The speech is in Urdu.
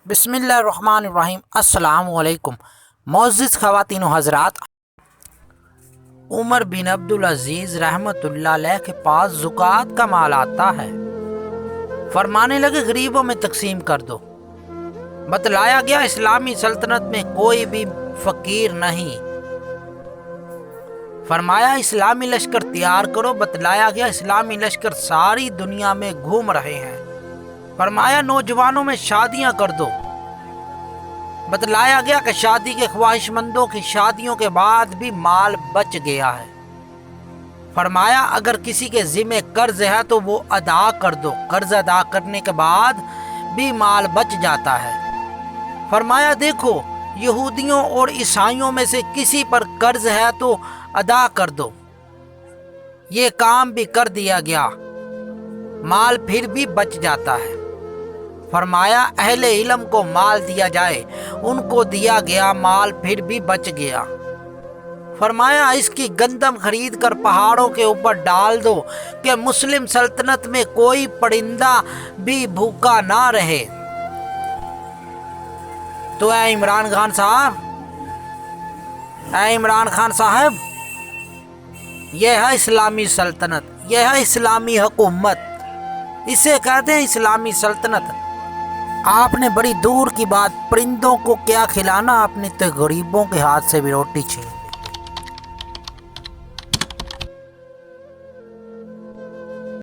بسم اللہ الرحمن الرحیم۔ السلام علیکم معزز خواتین و حضرات، عمر بن عبدالعزیز رحمۃ اللہ علیہ کے پاس زکوٰۃ کا مال آتا ہے۔ فرمانے لگے غریبوں میں تقسیم کر دو۔ بتلایا گیا اسلامی سلطنت میں کوئی بھی فقیر نہیں۔ فرمایا اسلامی لشکر تیار کرو۔ بتلایا گیا اسلامی لشکر ساری دنیا میں گھوم رہے ہیں۔ فرمایا نوجوانوں میں شادیاں کر دو۔ بتلایا گیا کہ شادی کے خواہش مندوں کی شادیوں کے بعد بھی مال بچ گیا ہے۔ فرمایا اگر کسی کے ذمہ قرض ہے تو وہ ادا کر دو، قرض ادا کرنے کے بعد بھی مال بچ جاتا ہے۔ فرمایا دیکھو یہودیوں اور عیسائیوں میں سے کسی پر قرض ہے تو ادا کر دو۔ یہ کام بھی کر دیا گیا، مال پھر بھی بچ جاتا ہے۔ فرمایا اہل علم کو مال دیا جائے، ان کو دیا گیا، مال پھر بھی بچ گیا۔ فرمایا اس کی گندم خرید کر پہاڑوں کے اوپر ڈال دو کہ مسلم سلطنت میں کوئی پرندہ بھی بھوکا نہ رہے۔ تو اے عمران خان صاحب، یہ ہے اسلامی سلطنت، یہ ہے اسلامی حکومت، اسے کہتے ہیں اسلامی سلطنت۔ آپ نے بڑی دور کی بات، پرندوں کو کیا کھلانا، اپنے تو غریبوں کے ہاتھ سے بھی روٹی چھین۔